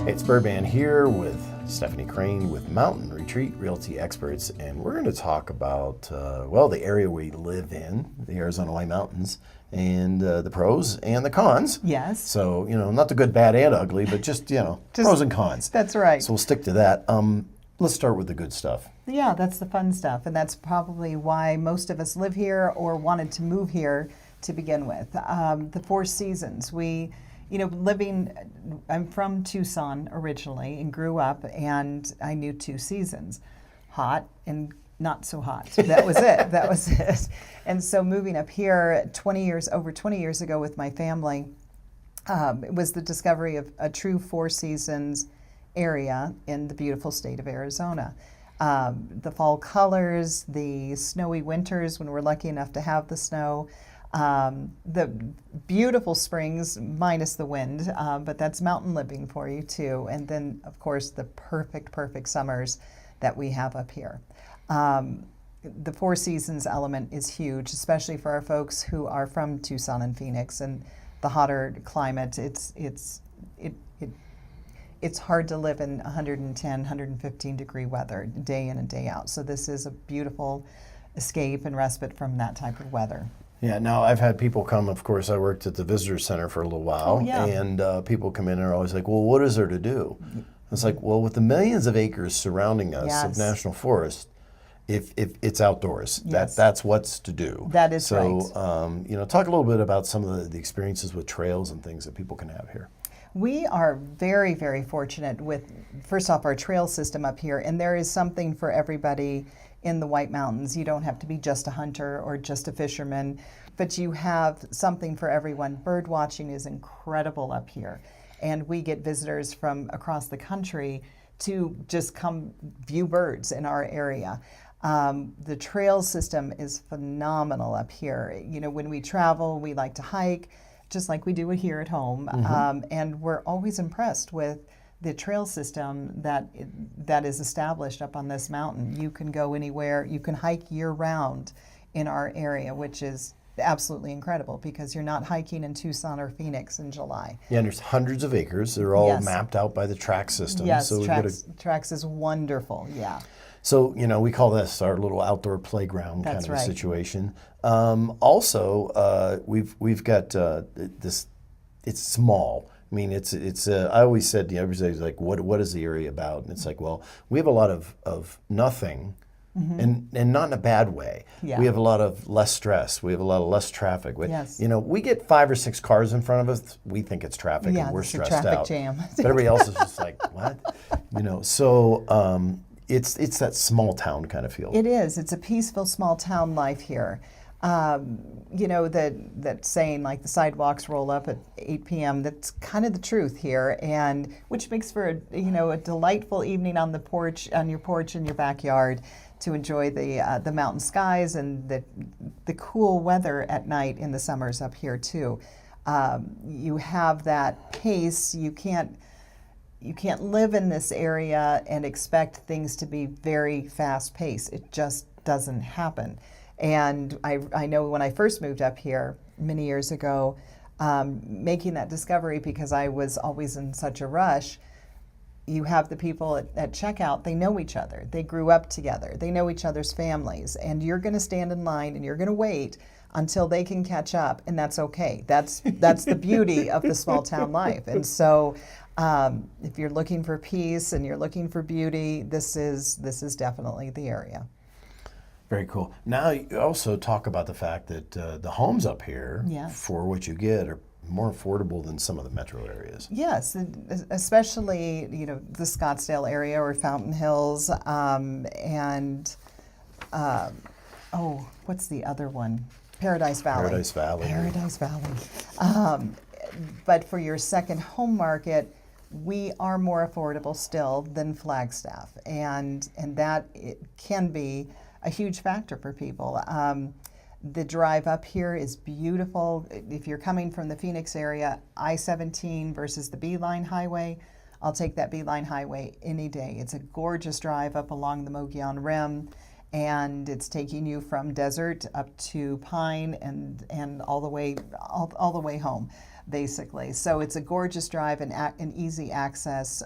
It's Birdman here with Stephanie Crane with Mountain Retreat Realty Experts, and we're going to talk about, the area we live in, the Arizona White Mountains, and the pros and the cons. Yes. So, not the good, bad, and ugly, but just pros and cons. That's right. So we'll stick to that. Let's start with the good stuff. Yeah, that's the fun stuff, and that's probably why most of us live here or wanted to move here to begin with. The Four Seasons. I'm from Tucson originally and grew up, and I knew two seasons, hot and not so hot. That was it. That was it. And so moving up here over 20 years ago with my family, it was the discovery of a true Four Seasons area in the beautiful state of Arizona. The fall colors, the snowy winters when we're lucky enough to have the snow, the beautiful springs minus the wind, but that's mountain living for you too. And then, of course, the perfect summers that we have up here. The Four Seasons element is huge, especially for our folks who are from Tucson and Phoenix and the hotter climate. It's hard to live in 110, 115 degree weather day in and day out. So this is a beautiful escape and respite from that type of weather. Yeah, now I've had people come, of course, I worked at the visitor center for a little while, Oh, yeah. and people come in and are always like, well, what is there to do? It's like, well, with the millions of acres surrounding us Yes. of national forest, if it's outdoors, Yes. that's what's to do. That is so, right. Talk a little bit about some of the experiences with trails and things that people can have here. We are very, very fortunate with, first off, our trail system up here, and there is something for everybody in the White Mountains. You don't have to be just a hunter or just a fisherman, but you have something for everyone. Bird watching is incredible up here, and we get visitors from across the country to just come view birds in our area. The trail system is phenomenal up here. When we travel, we like to hike, just like we do here at home, and we're always impressed with the trail system that is established up on this mountain. You can go anywhere, you can hike year-round in our area, which is absolutely incredible because you're not hiking in Tucson or Phoenix in July. Yeah, and there's hundreds of acres. They're all Yes. mapped out by the track system. Yes, so Trax is wonderful, yeah. So, we call this our little outdoor playground That's kind of a right. situation. We've got this, it's small. I mean, I always said, everybody's like, what is the area about? And it's like, well, we have a lot of nothing, and not in a bad way. Yeah. We have a lot of less stress. We have a lot of less traffic. Yes. We get 5 or 6 cars in front of us. We think it's traffic, Yeah, and we're it's a stressed traffic out. jam. But everybody else is just like, what? It's that small town kind of feel. It is. It's a peaceful small town life here. That saying like the sidewalks roll up at 8 p.m. That's kind of the truth here, and which makes for a delightful evening on your porch in your backyard to enjoy the mountain skies and the cool weather at night in the summers up here too. You have that pace. You can't live in this area and expect things to be very fast paced. It just doesn't happen. And I know when I first moved up here many years ago, making that discovery because I was always in such a rush, you have the people at checkout, they know each other. They grew up together. They know each other's families. And you're going to stand in line and you're going to wait until they can catch up, and that's okay. That's the beauty of the small town life. And so if you're looking for peace and you're looking for beauty, this is definitely the area. Very cool. Now you also talk about the fact that the homes up here, Yes. for what you get, are more affordable than some of the metro areas. Yes, especially the Scottsdale area or Fountain Hills, what's the other one? Paradise Valley. Paradise Valley. But for your second home market, we are more affordable still than Flagstaff, and that it can be a huge factor for people. The drive up here is beautiful. If you're coming from the Phoenix area, I-17 versus the Beeline Highway, I'll take that Beeline Highway any day. It's a gorgeous drive up along the Mogollon Rim, and it's taking you from desert up to pine and all the way home, basically. So it's a gorgeous drive and an easy access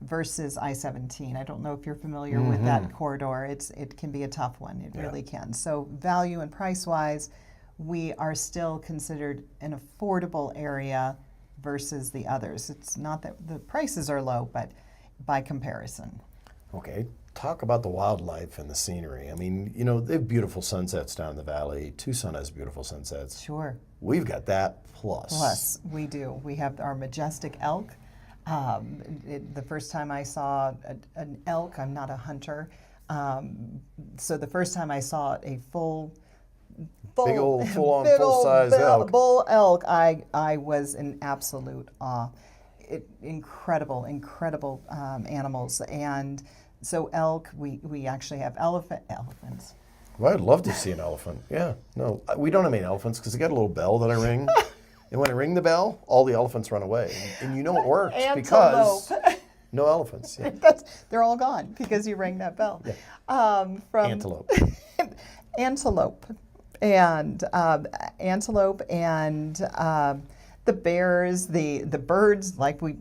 versus I-17. I don't know if you're familiar with that corridor. It can be a tough one. It really can. So value and price wise, we are still considered an affordable area versus the others. It's not that the prices are low, but by comparison. Okay, talk about the wildlife and the scenery. I mean, you know, they have beautiful sunsets down in the valley. Tucson has beautiful sunsets. Sure. We've got that plus. Plus, we do. We have our majestic elk. The first time I saw an elk, I'm not a hunter, so the first time I saw a big old full-on full-size elk. Bull elk, I was in absolute awe. Incredible animals. And so elk, we actually have elephants. Well, I'd love to see an elephant. Yeah, no, we don't have any elephants because they got a little bell that I ring. And when I ring the bell, all the elephants run away. And you know it works because no elephants. Yeah. They're all gone because you rang that bell. Yeah. From antelope. Antelope and the bears, the birds, like we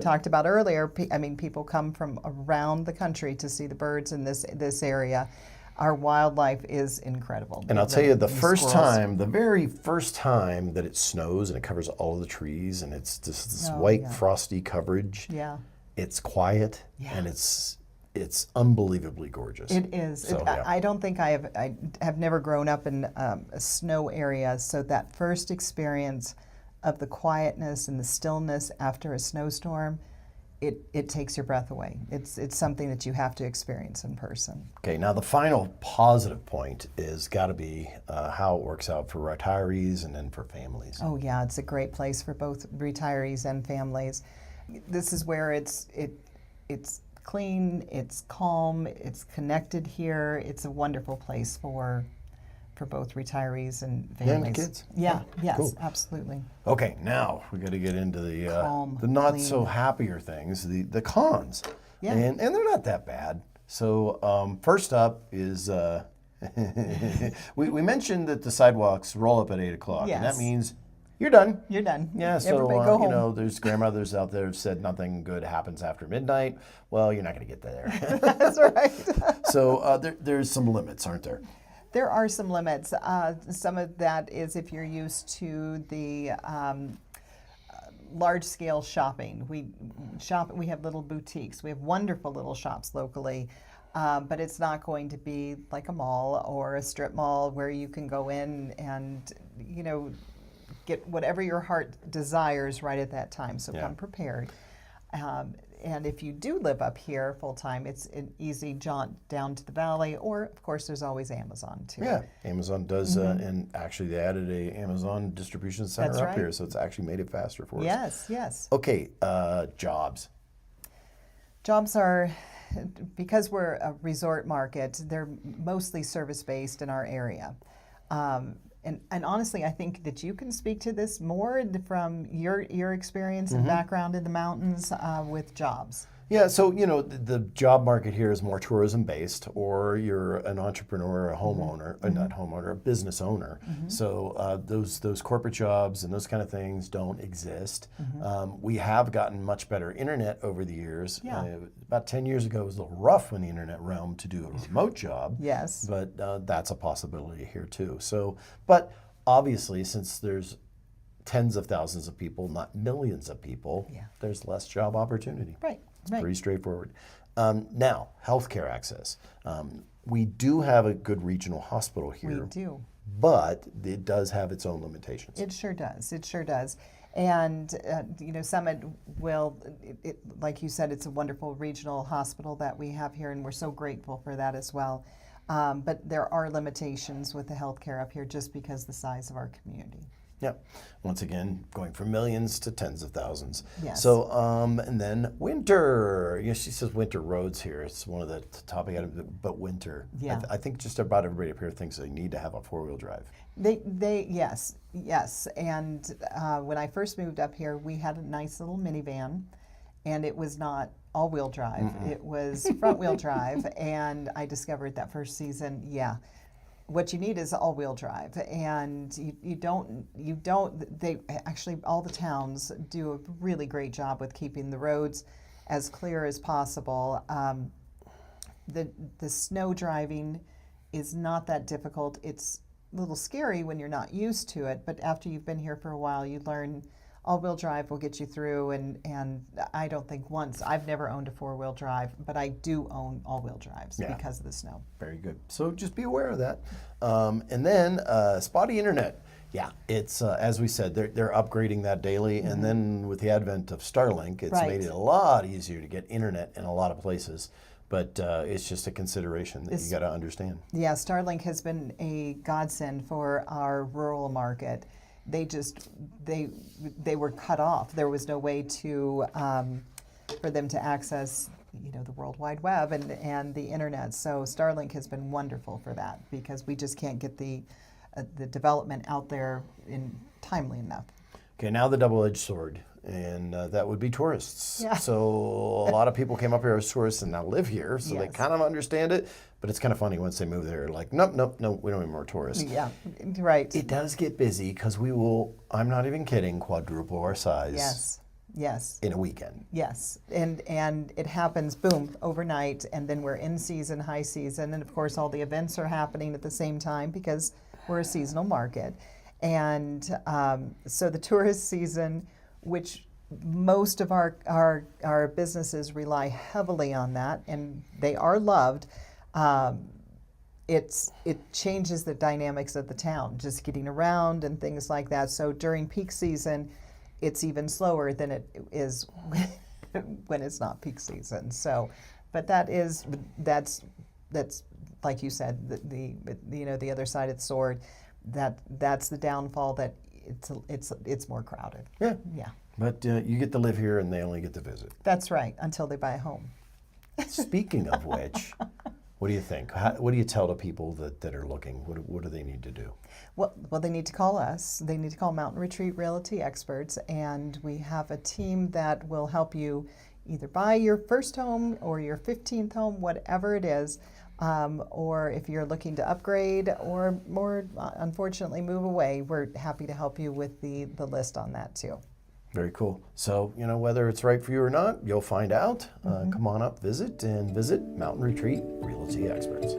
talked about earlier. I mean, people come from around the country to see the birds in this area. Our wildlife is incredible. And I'll tell you, the very first time that it snows and it covers all of the trees and it's just this white frosty coverage. Yeah. It's quiet and it's unbelievably gorgeous. It is. So, I don't think I have never grown up in a snow area, so that first experience of the quietness and the stillness after a snowstorm, it takes your breath away. It's something that you have to experience in person. Okay, now the final positive point is got to be how it works out for retirees and then for families. Oh yeah, it's a great place for both retirees and families. This is where it's clean, it's calm, it's connected here. It's a wonderful place for both retirees and families. And kids. Yeah, yes, cool. Absolutely. Okay, now we got to get into the Calm, not clean. so happier things, the cons. Yeah. And they're not that bad. So first up is we mentioned that the sidewalks roll up at 8 o'clock, and that Yes. means you're done. You're done. Yeah, so Everybody go home. you know, there's grandmothers out there who've said nothing good happens after midnight. Well, you're not going to get there. That's right. So there's some limits, aren't there? There are some limits. Some of that is if you're used to the large-scale shopping. We have little boutiques. We have wonderful little shops locally, but it's not going to be like a mall or a strip mall where you can go in and, you know, get whatever your heart desires right at that time. So come prepared. And if you do live up here full-time, it's an easy jaunt down to the valley, or, of course, there's always Amazon, too. Yeah, Amazon does, and actually they added a Amazon distribution center That's up right. here, so it's actually made it faster for us. Yes, yes. Okay, jobs. Jobs are, because we're a resort market, they're mostly service-based in our area. And honestly, I think that you can speak to this more from your experience and background in the mountains with jobs. Yeah, so you know the job market here is more tourism based, or you're an entrepreneur, a homeowner, not homeowner, a business owner. So those corporate jobs and those kind of things don't exist. We have gotten much better internet over the years. Yeah. About 10 years ago, it was a little rough in the internet realm to do a remote job. Yes. But that's a possibility here too. So, but obviously, since there's tens of thousands of people, not millions of people, there's less job opportunity. Right. It's pretty straightforward. Now, healthcare access. We do have a good regional hospital here. We do. But it does have its own limitations. It sure does. It sure does. And, you know, Summit will, like you said, it's a wonderful regional hospital that we have here, and we're so grateful for that as well. But there are limitations with the healthcare up here just because the size of our community. Yeah. Once again, going from millions to tens of thousands. Yes. So, and then winter. You know, she says winter roads here. It's one of the topic items, but winter. Yeah. I think just about everybody up here thinks they need to have a four-wheel drive. Yes. And when I first moved up here, we had a nice little minivan, and it was not all-wheel drive. It was front-wheel drive, and I discovered that first season, yeah, what you need is all-wheel drive, and you don't. They actually, all the towns do a really great job with keeping the roads as clear as possible. The snow driving is not that difficult. It's a little scary when you're not used to it, but after you've been here for a while, you learn all-wheel drive will get you through, and I don't think once, I've never owned a four-wheel drive, but I do own all-wheel drives because of the snow. Very good. So just be aware of that. And then spotty internet. Yeah, it's, as we said, they're upgrading that daily, and then with the advent of Starlink, it's made it a lot easier to get internet in a lot of places. But it's just a consideration that you got to understand. Yeah, Starlink has been a godsend for our rural market. They were cut off. There was no way to for them to access, the World Wide Web and the internet. So Starlink has been wonderful for that because we just can't get the development out there in timely enough. Okay, now the double-edged sword, and that would be tourists. Yeah. So a lot of people came up here as tourists and now live here, so they kind of understand it. But it's kind of funny once they move there, like, nope, we don't need more tourists. Yeah, right. It does get busy because we will, I'm not even kidding, quadruple our size. Yes. In a weekend. Yes, and it happens, boom, overnight, and then we're in season, high season, and of course all the events are happening at the same time because we're a seasonal market. And so the tourist season, which most of our businesses rely heavily on that, and they are loved, it changes the dynamics of the town, just getting around and things like that. So during peak season, it's even slower than it is when it's not peak season. So, but that's like you said, the other side of the sword. That's the downfall, that it's more crowded. Yeah. But you get to live here and they only get to visit. That's right, until they buy a home. Speaking of which, what do you think? What do you tell the people that are looking? What do they need to do? Well, they need to call us. They need to call Mountain Retreat Realty Experts, and we have a team that will help you either buy your first home or your 15th home, whatever it is. Or if you're looking to upgrade or more, unfortunately, move away, we're happy to help you with the list on that too. Very cool. So, whether it's right for you or not, you'll find out. Come on up, visit Mountain Retreat Realty Experts.